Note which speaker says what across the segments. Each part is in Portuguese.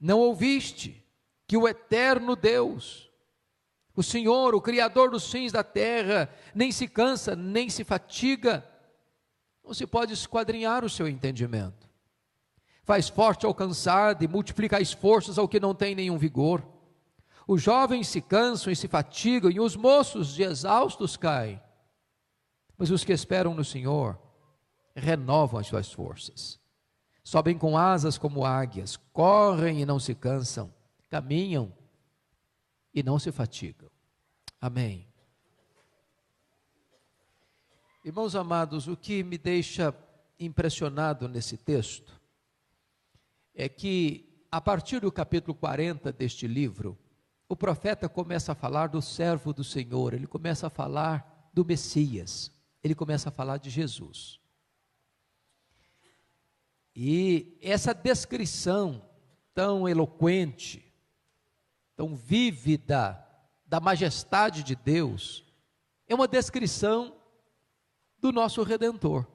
Speaker 1: Não ouviste que o eterno Deus, o Senhor, o Criador dos fins da terra, nem se cansa, nem se fatiga? Não se pode esquadrinhar o seu entendimento. Faz forte ao cansado e multiplica as forças ao que não tem nenhum vigor. Os jovens se cansam e se fatigam, e os moços de exaustos caem. Mas os que esperam no Senhor renovam as suas forças. Sobem com asas como águias, correm e não se cansam, caminham e não se fatigam. Amém. Irmãos amados, o que me deixa impressionado nesse texto é que, a partir do capítulo 40 deste livro, o profeta começa a falar do servo do Senhor, ele começa a falar do Messias, ele começa a falar de Jesus. E essa descrição tão eloquente, tão vívida da majestade de Deus, é uma descrição do nosso Redentor.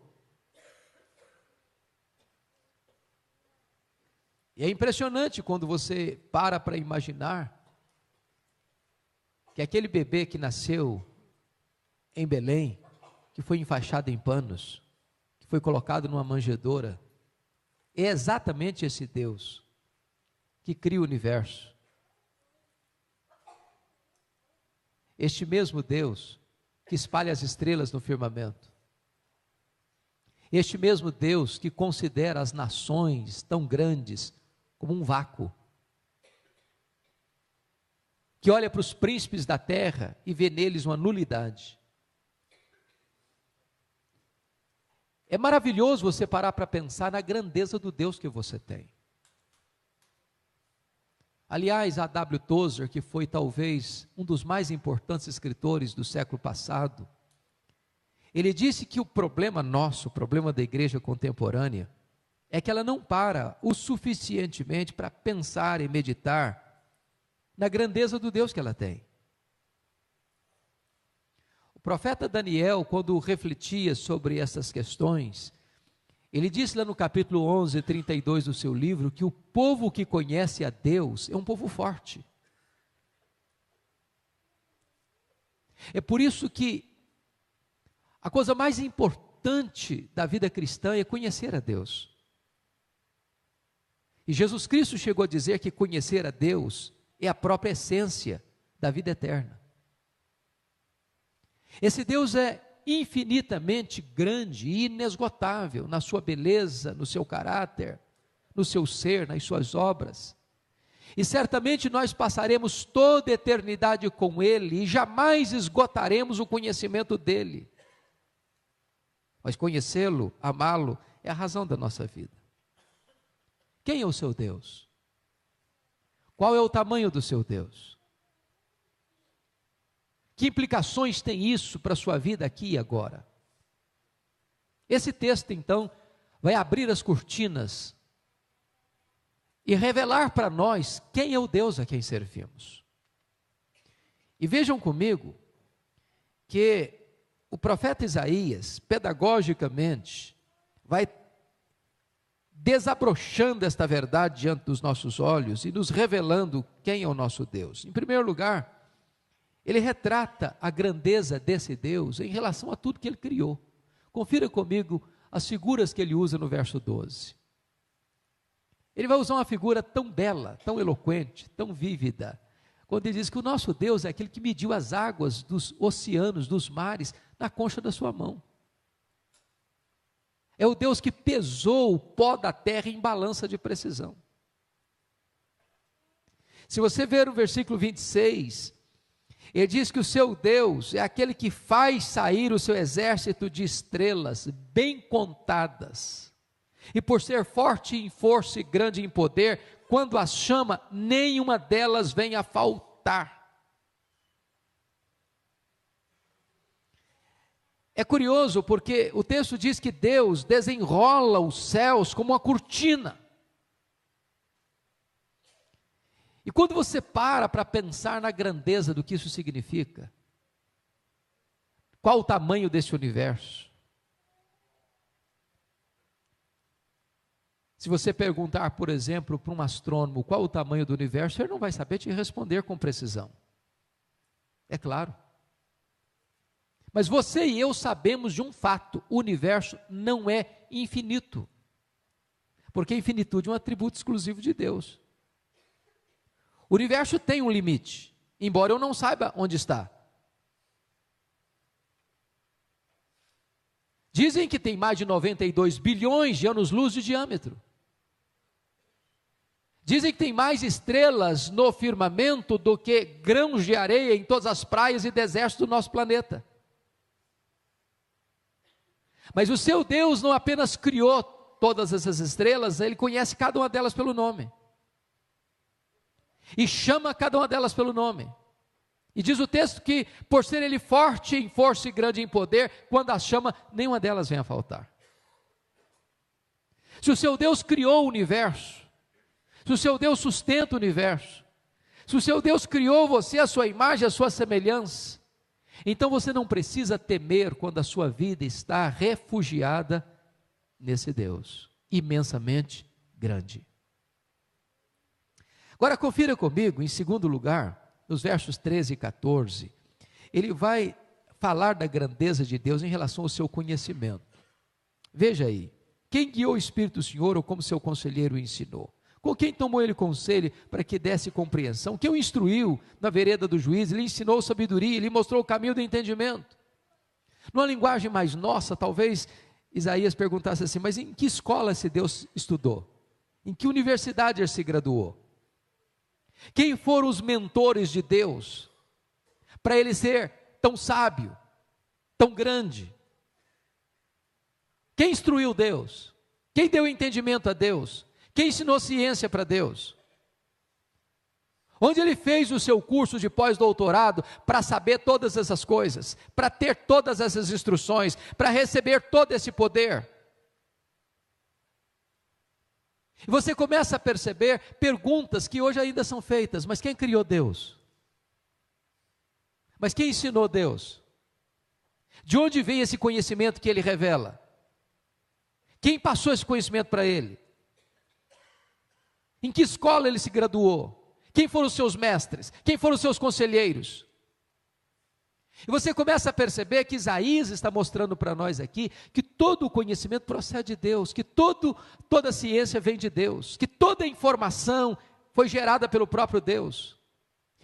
Speaker 1: E é impressionante quando você para imaginar que aquele bebê que nasceu em Belém, que foi enfaixado em panos, que foi colocado numa manjedoura, é exatamente esse Deus que cria o universo. Este mesmo Deus que espalha as estrelas no firmamento. Este mesmo Deus que considera as nações tão grandes como um vácuo. Que olha para os príncipes da terra e vê neles uma nulidade. É maravilhoso você parar para pensar na grandeza do Deus que você tem. Aliás, A. W. Tozer, que foi talvez um dos mais importantes escritores do século passado, ele disse que o problema nosso, o problema da igreja contemporânea, é que ela não para o suficientemente para pensar e meditar na grandeza do Deus que ela tem. O profeta Daniel, quando refletia sobre essas questões, ele disse lá no capítulo 11, 32 do seu livro, que o povo que conhece a Deus é um povo forte. É por isso que a coisa mais importante da vida cristã é conhecer a Deus. E Jesus Cristo chegou a dizer que conhecer a Deus é a própria essência da vida eterna. Esse Deus é infinitamente grande e inesgotável na sua beleza, no seu caráter, no seu ser, nas suas obras. E certamente nós passaremos toda a eternidade com Ele e jamais esgotaremos o conhecimento dEle. Mas conhecê-lo, amá-lo, é a razão da nossa vida. Quem é o seu Deus? Qual é o tamanho do seu Deus? Que implicações tem isso para a sua vida aqui e agora? Esse texto, então, vai abrir as cortinas e revelar para nós quem é o Deus a quem servimos. E vejam comigo que o profeta Isaías, pedagogicamente, vai desabrochando esta verdade diante dos nossos olhos e nos revelando quem é o nosso Deus. Em primeiro lugar, ele retrata a grandeza desse Deus em relação a tudo que ele criou. Confira comigo as figuras que ele usa no verso 12. Ele vai usar uma figura tão bela, tão eloquente, tão vívida, quando ele diz que o nosso Deus é aquele que mediu as águas dos oceanos, dos mares, na concha da sua mão. É o Deus que pesou o pó da terra em balança de precisão. Se você ver o versículo 26, ele diz que o seu Deus é aquele que faz sair o seu exército de estrelas bem contadas. E por ser forte em força e grande em poder, quando as chama, nenhuma delas vem a faltar. É curioso porque o texto diz que Deus desenrola os céus como uma cortina. E quando você para pensar na grandeza do que isso significa, qual o tamanho desse universo? Se você perguntar, por exemplo, para um astrônomo qual o tamanho do universo, ele não vai saber te responder com precisão. É claro. Mas você e eu sabemos de um fato: o universo não é infinito. Porque a infinitude é um atributo exclusivo de Deus. O universo tem um limite, embora eu não saiba onde está. Dizem que tem mais de 92 bilhões de anos-luz de diâmetro. Dizem que tem mais estrelas no firmamento do que grãos de areia em todas as praias e desertos do nosso planeta. Mas o seu Deus não apenas criou todas essas estrelas, Ele conhece cada uma delas pelo nome. E chama cada uma delas pelo nome. E diz o texto que, por ser Ele forte em força e grande em poder, quando as chama, nenhuma delas vem a faltar. Se o seu Deus criou o universo, se o seu Deus sustenta o universo, se o seu Deus criou você, a sua imagem, a sua semelhança, então você não precisa temer quando a sua vida está refugiada nesse Deus imensamente grande. Agora confira comigo, em segundo lugar, nos versos 13 e 14, ele vai falar da grandeza de Deus em relação ao seu conhecimento. Veja aí, quem guiou o Espírito do Senhor ou como seu conselheiro o ensinou? Com quem tomou ele conselho para que desse compreensão? Quem o instruiu na vereda do juízo? Lhe ensinou sabedoria, lhe mostrou o caminho do entendimento. Numa linguagem mais nossa, talvez Isaías perguntasse assim: mas em que escola esse Deus estudou? Em que universidade ele se graduou? Quem foram os mentores de Deus para ele ser tão sábio, tão grande? Quem instruiu Deus? Quem deu entendimento a Deus? Quem ensinou ciência para Deus? Onde ele fez o seu curso de pós-doutorado para saber todas essas coisas, para ter todas essas instruções, para receber todo esse poder? E você começa a perceber perguntas que hoje ainda são feitas: mas quem criou Deus? Mas quem ensinou Deus? De onde vem esse conhecimento que ele revela? Quem passou esse conhecimento para ele? Em que escola ele se graduou? Quem foram os seus mestres? Quem foram os seus conselheiros? E você começa a perceber que Isaías está mostrando para nós aqui que todo o conhecimento procede de Deus, que toda a ciência vem de Deus, que toda a informação foi gerada pelo próprio Deus,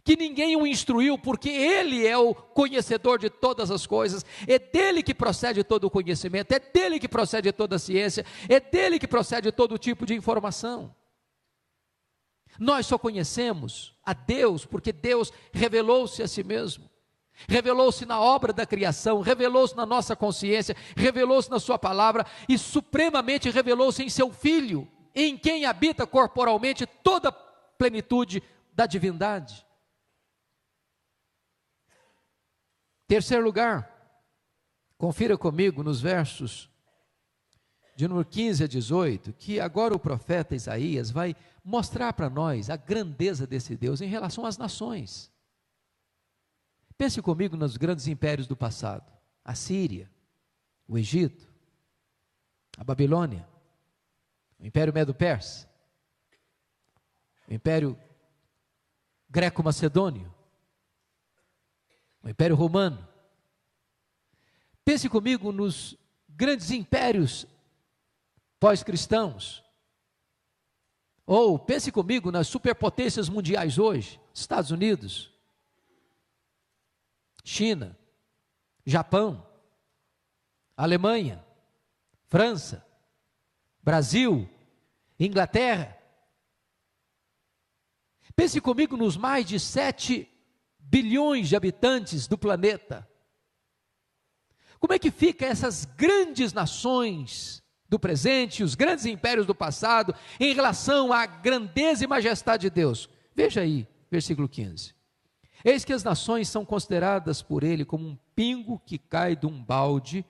Speaker 1: que ninguém o instruiu, porque Ele é o conhecedor de todas as coisas, é dele que procede todo o conhecimento, é dele que procede toda a ciência, é dele que procede todo tipo de informação. Nós só conhecemos a Deus porque Deus revelou-se a si mesmo, revelou-se na obra da criação, revelou-se na nossa consciência, revelou-se na sua palavra e supremamente revelou-se em seu Filho, em quem habita corporalmente toda a plenitude da divindade. Terceiro lugar, confira comigo nos versos de número 15 a 18, que agora o profeta Isaías vai mostrar para nós a grandeza desse Deus em relação às nações. Pense comigo nos grandes impérios do passado: a Síria, o Egito, a Babilônia, o Império Medo-Persa, o Império Greco-Macedônio, o Império Romano. Pense comigo nos grandes impérios pós-cristãos. Ou pense comigo nas superpotências mundiais hoje: Estados Unidos, China, Japão, Alemanha, França, Brasil, Inglaterra. Pense comigo nos mais de 7 bilhões de habitantes do planeta. Como é que ficam essas grandes nações do presente, os grandes impérios do passado, em relação à grandeza e majestade de Deus? Veja aí, versículo 15. Eis que as nações são consideradas por ele como um pingo que cai de um balde,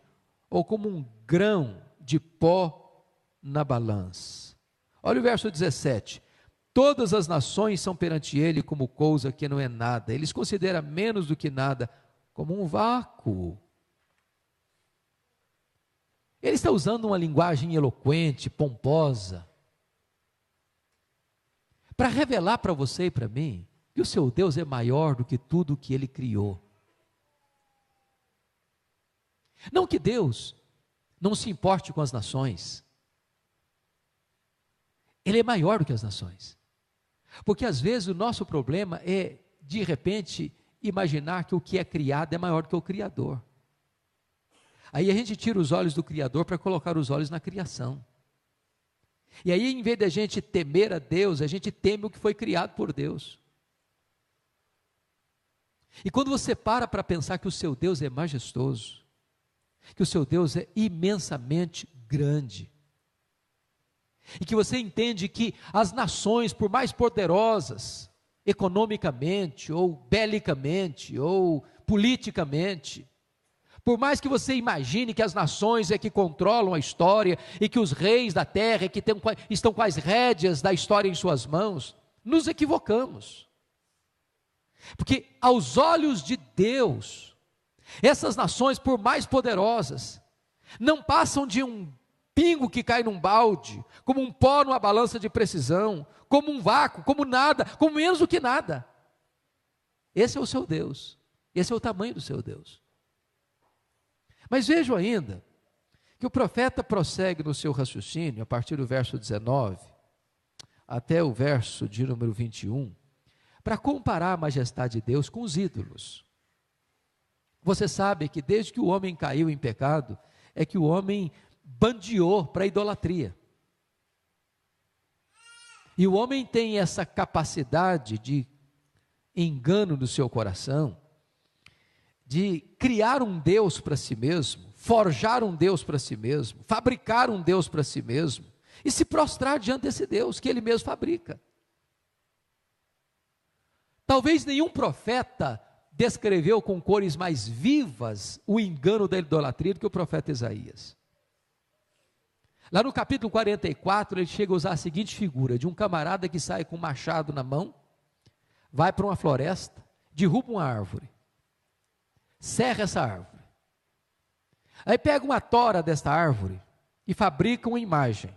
Speaker 1: ou como um grão de pó na balança. Olha o verso 17. Todas as nações são perante ele como coisa que não é nada. Ele os considera menos do que nada, como um vácuo. Ele está usando uma linguagem eloquente, pomposa, para revelar para você e para mim que o seu Deus é maior do que tudo que Ele criou. Não que Deus não se importe com as nações. Ele é maior do que as nações. Porque às vezes o nosso problema é, de repente, imaginar que o que é criado é maior do que o Criador. Aí a gente tira os olhos do Criador para colocar os olhos na criação. E aí, em vez de a gente temer a Deus, a gente teme o que foi criado por Deus. E quando você para pensar que o seu Deus é majestoso, que o seu Deus é imensamente grande, e que você entende que as nações, por mais poderosas, economicamente, ou belicamente, ou politicamente, por mais que você imagine que as nações é que controlam a história, e que os reis da terra é que estão com as rédeas da história em suas mãos, nos equivocamos. Porque aos olhos de Deus, essas nações, por mais poderosas, não passam de um pingo que cai num balde, como um pó numa balança de precisão, como um vácuo, como nada, como menos do que nada. Esse é o seu Deus, esse é o tamanho do seu Deus. Mas vejo ainda que o profeta prossegue no seu raciocínio, a partir do verso 19, até o verso de número 21, para comparar a majestade de Deus com os ídolos. Você sabe que desde que o homem caiu em pecado, é que o homem bandeou para a idolatria. E o homem tem essa capacidade de engano no seu coração, de criar um Deus para si mesmo, forjar um Deus para si mesmo, fabricar um Deus para si mesmo, e se prostrar diante desse Deus que ele mesmo fabrica. Talvez nenhum profeta descreveu com cores mais vivas o engano da idolatria do que o profeta Isaías. Lá no capítulo 44, ele chega a usar a seguinte figura, de um camarada que sai com um machado na mão, vai para uma floresta, derruba uma árvore, serra essa árvore, aí pega uma tora desta árvore e fabrica uma imagem,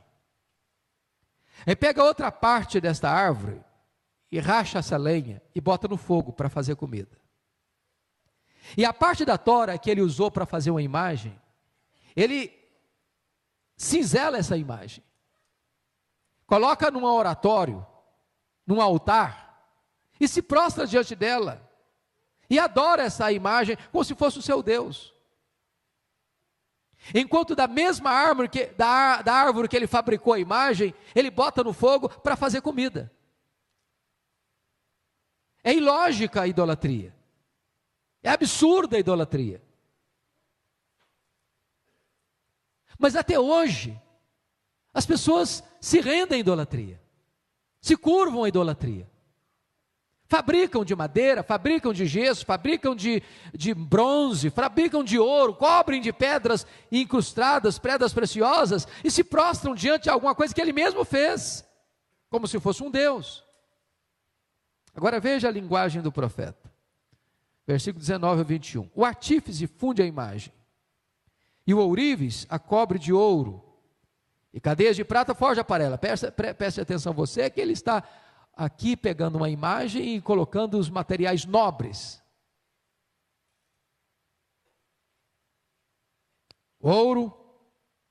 Speaker 1: aí pega outra parte desta árvore e racha essa lenha e bota no fogo para fazer comida. E a parte da tora que ele usou para fazer uma imagem, ele cinzela essa imagem, coloca num oratório, num altar, e se prostra diante dela, e adora essa imagem como se fosse o seu Deus. Enquanto da mesma árvore da árvore que ele fabricou a imagem, ele bota no fogo para fazer comida. É ilógica a idolatria. É absurda a idolatria. Mas até hoje, as pessoas se rendem à idolatria, se curvam à idolatria. Fabricam de madeira, fabricam de gesso, fabricam de bronze, fabricam de ouro, cobrem de pedras incrustadas, pedras preciosas, e se prostram diante de alguma coisa que ele mesmo fez, como se fosse um Deus. Agora veja a linguagem do profeta. Versículo 19 a 21. O artífice funde a imagem, e o ourives a cobre de ouro, e cadeias de prata forja para ela. Preste atenção você, que ele está aqui pegando uma imagem e colocando os materiais nobres. Ouro,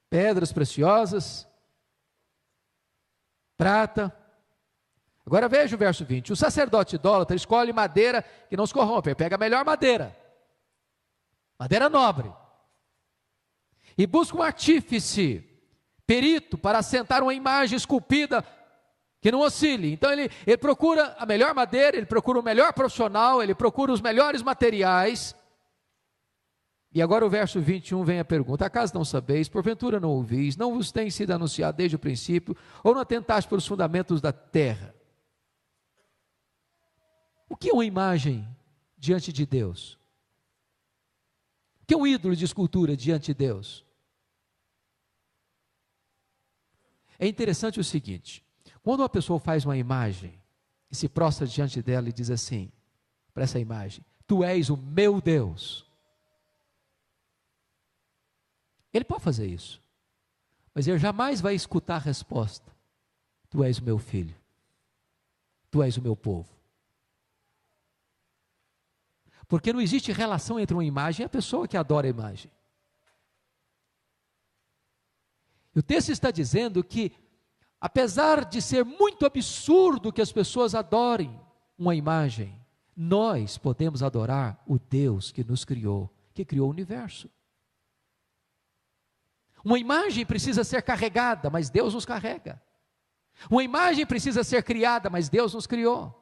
Speaker 1: pedras preciosas, prata. Agora veja o verso 20. O sacerdote idólatra escolhe madeira que não se corrompe. Ele pega a melhor madeira, madeira nobre, e busca um artífice, perito, para assentar uma imagem esculpida que não oscile. Então ele procura a melhor madeira, ele procura o melhor profissional, ele procura os melhores materiais. E agora o verso 21 vem a pergunta: acaso não sabeis, porventura não ouvis, não vos tem sido anunciado desde o princípio, ou não atentaste pelos fundamentos da terra? O que é uma imagem diante de Deus? O que é um ídolo de escultura diante de Deus? É interessante o seguinte: quando uma pessoa faz uma imagem e se prostra diante dela e diz assim, para essa imagem: tu és o meu Deus. Ele pode fazer isso, mas ele jamais vai escutar a resposta: tu és o meu filho. tu és o meu povo. Porque não existe relação entre uma imagem e a pessoa que adora a imagem. E o texto está dizendo que, apesar de ser muito absurdo que as pessoas adorem uma imagem, nós podemos adorar o Deus que nos criou, que criou o universo. Uma imagem precisa ser carregada, mas Deus nos carrega. Uma imagem precisa ser criada, mas Deus nos criou.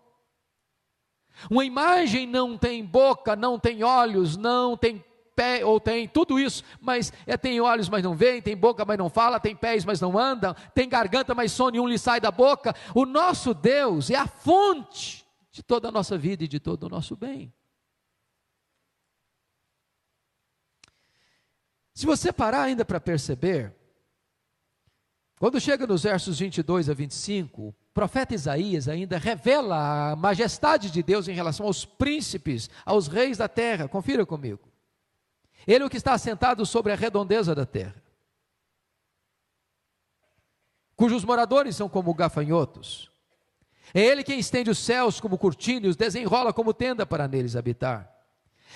Speaker 1: Uma imagem não tem boca, não tem olhos, não tem pé, ou tem tudo isso, mas tem olhos, mas não vê, tem boca, mas não fala, tem pés, mas não anda, tem garganta, mas som nenhum lhe sai da boca. O nosso Deus é a fonte de toda a nossa vida e de todo o nosso bem. Se você parar ainda para perceber, quando chega nos versos 22 a 25, o profeta Isaías ainda revela a majestade de Deus em relação aos príncipes, aos reis da terra. Confira comigo. Ele é o que está assentado sobre a redondeza da terra, cujos moradores são como gafanhotos. É Ele quem estende os céus como cortina e os desenrola como tenda para neles habitar.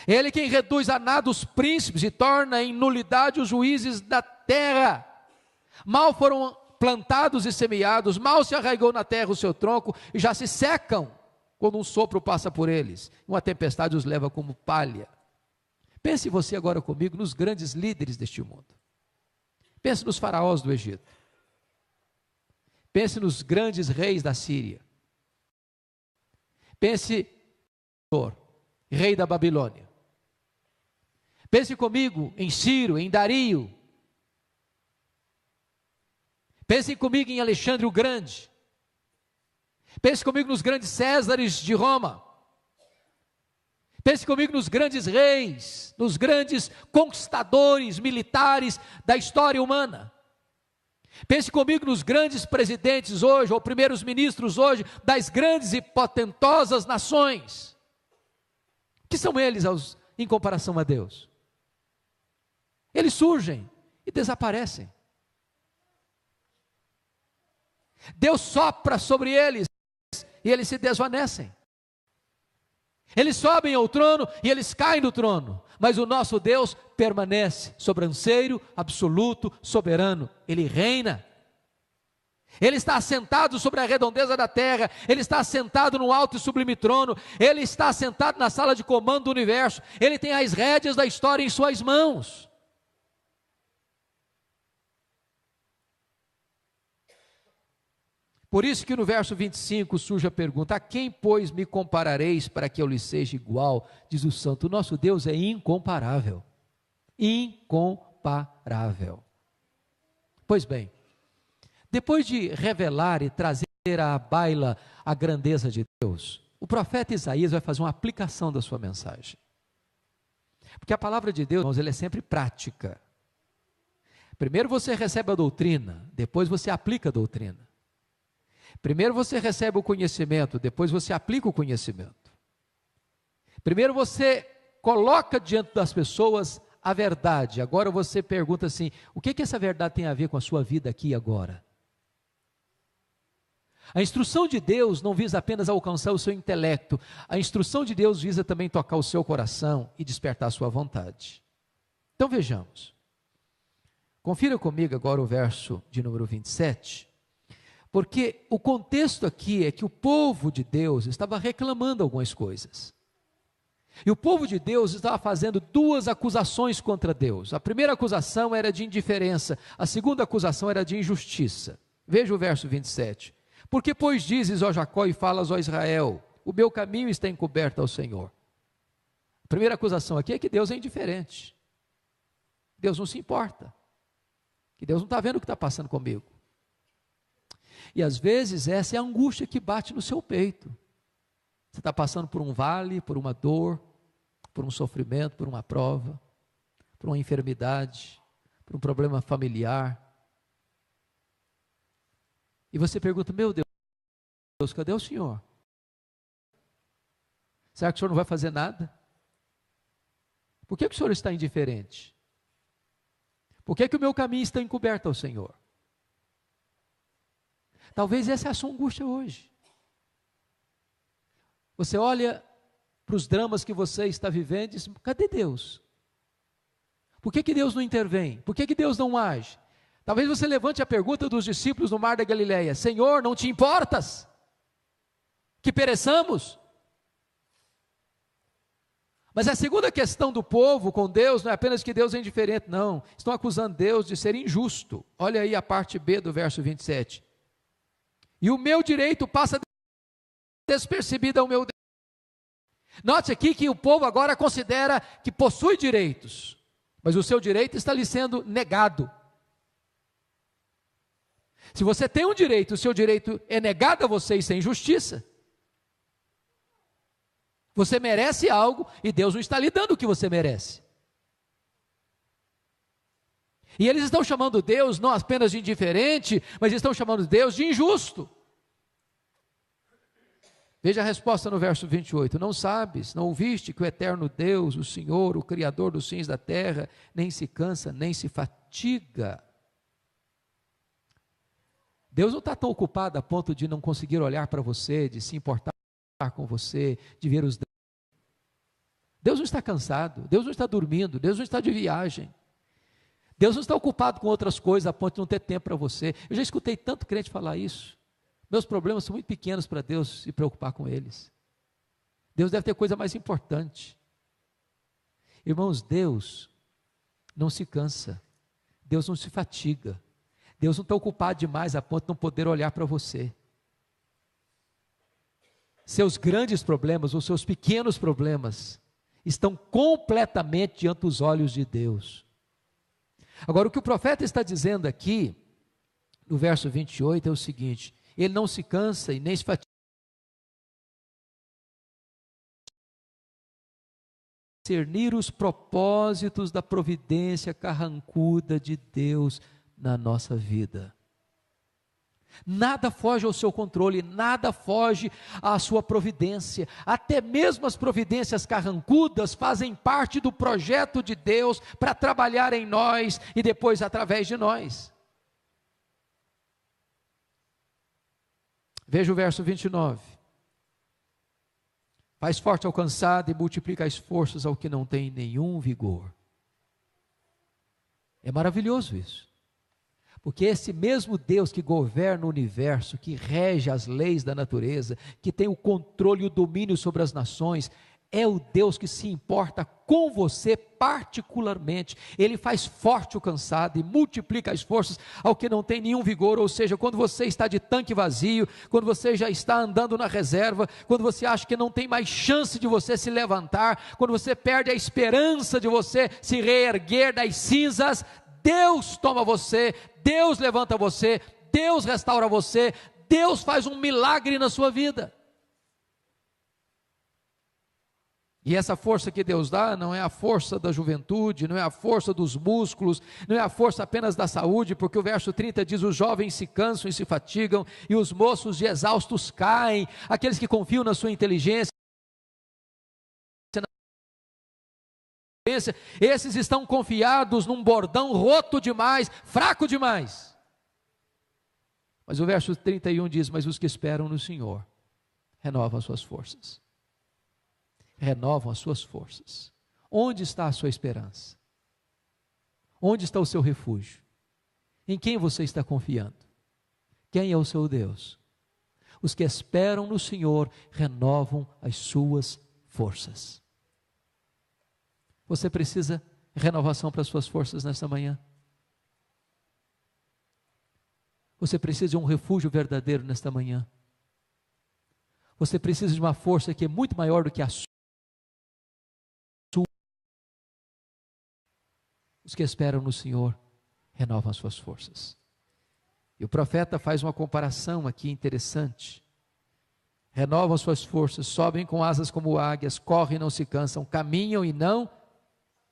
Speaker 1: É Ele quem reduz a nada os príncipes e torna em nulidade os juízes da terra. Mal foram plantados e semeados, mal se arraigou na terra o seu tronco, e já se secam quando um sopro passa por eles. Uma tempestade os leva como palha. Pense você agora comigo nos grandes líderes deste mundo. Pense nos faraós do Egito. Pense nos grandes reis da Síria. Pense no rei da Babilônia. Pense comigo em Ciro, em Dario. Pense comigo em Alexandre o Grande. Pense comigo nos grandes Césares de Roma. Pense comigo nos grandes reis, nos grandes conquistadores militares da história humana. Pense comigo nos grandes presidentes hoje, ou primeiros ministros hoje, das grandes e potentosas nações. Que são eles em comparação a Deus? Eles surgem e desaparecem. Deus sopra sobre eles e eles se desvanecem. Eles sobem ao trono e eles caem do trono, mas o nosso Deus permanece sobranceiro, absoluto, soberano. Ele reina. Ele está assentado sobre a redondeza da terra, Ele está assentado no alto e sublime trono, Ele está assentado na sala de comando do universo, Ele tem as rédeas da história em suas mãos. Por isso que no verso 25 surge a pergunta: a quem, pois, me comparareis para que eu lhe seja igual? Diz o santo, o nosso Deus é incomparável. Incomparável. Pois bem, depois de revelar e trazer à baila a grandeza de Deus, o profeta Isaías vai fazer uma aplicação da sua mensagem. Porque a palavra de Deus, irmãos, ela é sempre prática. Primeiro você recebe a doutrina, depois você aplica a doutrina. Primeiro você recebe o conhecimento, depois você aplica o conhecimento. Primeiro você coloca diante das pessoas a verdade, agora você pergunta assim: o que essa verdade tem a ver com a sua vida aqui e agora? A instrução de Deus não visa apenas alcançar o seu intelecto, a instrução de Deus visa também tocar o seu coração e despertar a sua vontade. Então vejamos, confira comigo agora o verso de número 27, porque o contexto aqui é que o povo de Deus estava reclamando algumas coisas. E o povo de Deus estava fazendo duas acusações contra Deus. A primeira acusação era de indiferença, a segunda acusação era de injustiça. Veja o verso 27. Porque, pois, dizes, ó Jacó, e falas, ó Israel, o meu caminho está encoberto ao Senhor. A primeira acusação aqui é que Deus é indiferente. Deus não se importa. Que Deus não está vendo o que está passando comigo. E às vezes essa é a angústia que bate no seu peito. Você está passando por um vale, por uma dor, por um sofrimento, por uma prova, por uma enfermidade, por um problema familiar. E você pergunta: meu Deus, cadê o Senhor? Será que o Senhor não vai fazer nada? Por que o Senhor está indiferente? Por que o meu caminho está encoberto ao Senhor? Talvez essa é a sua angústia hoje. Você olha para os dramas que você está vivendo e diz: cadê Deus? Por que Deus não intervém? Por que Deus não age? Talvez você levante a pergunta dos discípulos no mar da Galileia: Senhor, não te importas que pereçamos? Mas a segunda questão do povo com Deus não é apenas que Deus é indiferente, não. Estão acusando Deus de ser injusto. Olha aí a parte B do verso 27. E o meu direito passa despercebido ao meu Deus. Note aqui que o povo agora considera que possui direitos, mas o seu direito está lhe sendo negado. Se você tem um direito, o seu direito é negado a você, isso é injustiça. Você merece algo e Deus não está lhe dando o que você merece. E eles estão chamando Deus não apenas de indiferente, mas estão chamando Deus de injusto. Veja a resposta no verso 28. Não sabes, não ouviste que o eterno Deus, o Senhor, o Criador dos fins da terra, nem se cansa, nem se fatiga. Deus não está tão ocupado a ponto de não conseguir olhar para você, de se importar com você, de ver os... Deus não está cansado, Deus não está dormindo, Deus não está de viagem. Deus não está ocupado com outras coisas a ponto de não ter tempo para você. Eu já escutei tanto crente falar isso. Meus problemas são muito pequenos para Deus se preocupar com eles. Deus deve ter coisa mais importante. Irmãos, Deus não se cansa, Deus não se fatiga, Deus não está ocupado demais a ponto de não poder olhar para você. Seus grandes problemas ou seus pequenos problemas estão completamente diante dos olhos de Deus. Agora, o que o profeta está dizendo aqui, no verso 28, é o seguinte: ele não se cansa e nem se fatiga. Discernir os propósitos da providência carrancuda de Deus na nossa vida. Nada foge ao seu controle, nada foge à sua providência. Até mesmo as providências carrancudas fazem parte do projeto de Deus para trabalhar em nós e depois através de nós. Veja o verso 29. Faz forte ao cansado e multiplica as forças ao que não tem nenhum vigor. É maravilhoso isso. Porque esse mesmo Deus que governa o universo, que rege as leis da natureza, que tem o controle e o domínio sobre as nações, é o Deus que se importa com você particularmente. Ele faz forte o cansado e multiplica as forças ao que não tem nenhum vigor. Ou seja, quando você está de tanque vazio, quando você já está andando na reserva, quando você acha que não tem mais chance de você se levantar, quando você perde a esperança de você se reerguer das cinzas, Deus toma você, Deus levanta você, Deus restaura você, Deus faz um milagre na sua vida. E essa força que Deus dá não é a força da juventude, não é a força dos músculos, não é a força apenas da saúde, porque o verso 30 diz: os jovens se cansam e se fatigam, e os moços de exaustos caem. Aqueles que confiam na sua inteligência, esses estão confiados num bordão roto demais, fraco demais. Mas o verso 31 diz: mas os que esperam no Senhor renovam as suas forças. Renovam as suas forças. Onde está a sua esperança? Onde está o seu refúgio? Em quem você está confiando? Quem é o seu Deus? Os que esperam no Senhor renovam as suas forças. Você precisa de renovação para as suas forças nesta manhã? Você precisa de um refúgio verdadeiro nesta manhã? Você precisa de uma força que é muito maior do que a sua. Os que esperam no Senhor renovam as suas forças. E o profeta faz uma comparação aqui interessante. Renovam suas forças, sobem com asas como águias, correm e não se cansam, caminham e não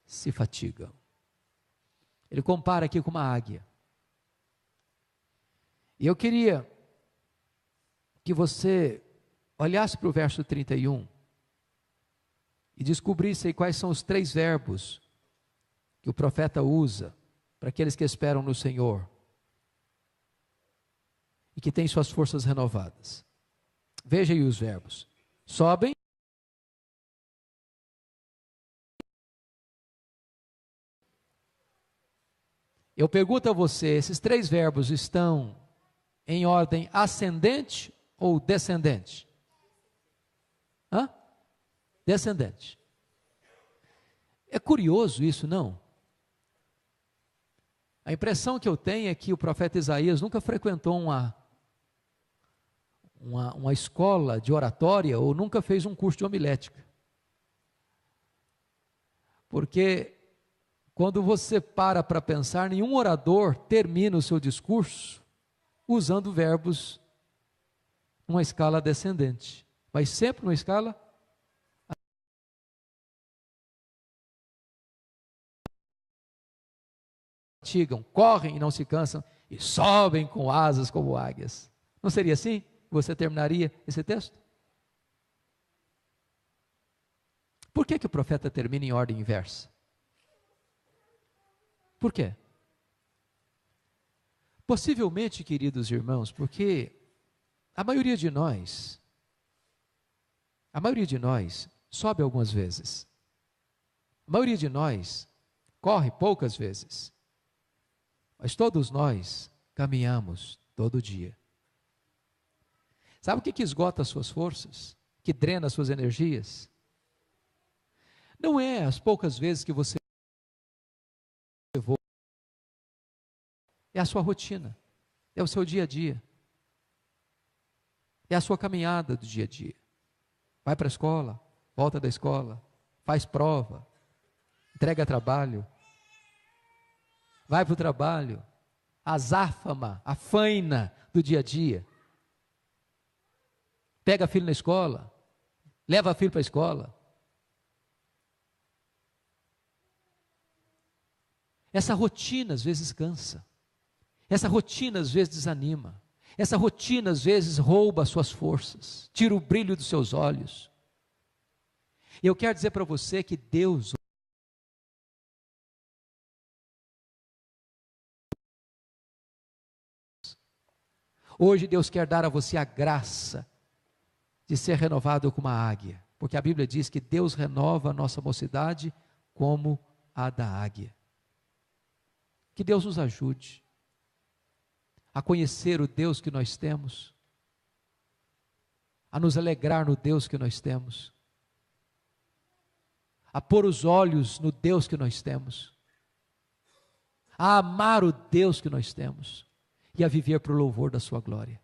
Speaker 1: se fatigam. Ele compara aqui com uma águia. E eu queria que você olhasse para o verso 31 e descobrisse aí quais são os 3 verbos que o profeta usa para aqueles que esperam no Senhor e que têm suas forças renovadas. Veja aí os verbos: sobem. Eu pergunto a você, esses três verbos estão em ordem ascendente ou descendente? Hã? Descendente. É curioso isso, não? A impressão que eu tenho é que o profeta Isaías nunca frequentou uma escola de oratória ou nunca fez um curso de homilética. Porque quando você para pensar, nenhum orador termina o seu discurso usando verbos numa escala descendente, mas sempre numa escala fatigam, correm e não se cansam, e sobem com asas como águias. Não seria assim? Você terminaria esse texto? Por que o profeta termina em ordem inversa? Por quê? Possivelmente, queridos irmãos, porque a maioria de nós sobe algumas vezes. A maioria de nós corre poucas vezes. Mas todos nós caminhamos todo dia. Sabe o que esgota as suas forças? Que drena as suas energias? Não é as poucas vezes que você voa. É a sua rotina. É o seu dia a dia. É a sua caminhada do dia a dia. Vai para a escola, volta da escola, faz prova, entrega trabalho, vai para o trabalho, a azáfama, a faina do dia a dia. Pega filho na escola, leva filho para a escola. Essa rotina às vezes cansa. Essa rotina às vezes desanima. Essa rotina às vezes rouba as suas forças, tira o brilho dos seus olhos. E eu quero dizer para você que Deus hoje Deus quer dar a você a graça de ser renovado como a águia, porque a Bíblia diz que Deus renova a nossa mocidade como a da águia. Que Deus nos ajude a conhecer o Deus que nós temos, a nos alegrar no Deus que nós temos, a pôr os olhos no Deus que nós temos, a amar o Deus que nós temos e a viver para o louvor da sua glória,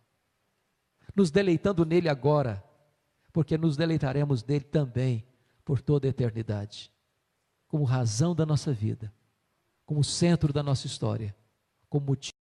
Speaker 1: nos deleitando nele agora, porque nos deleitaremos nele também por toda a eternidade, como razão da nossa vida, como centro da nossa história, como motivo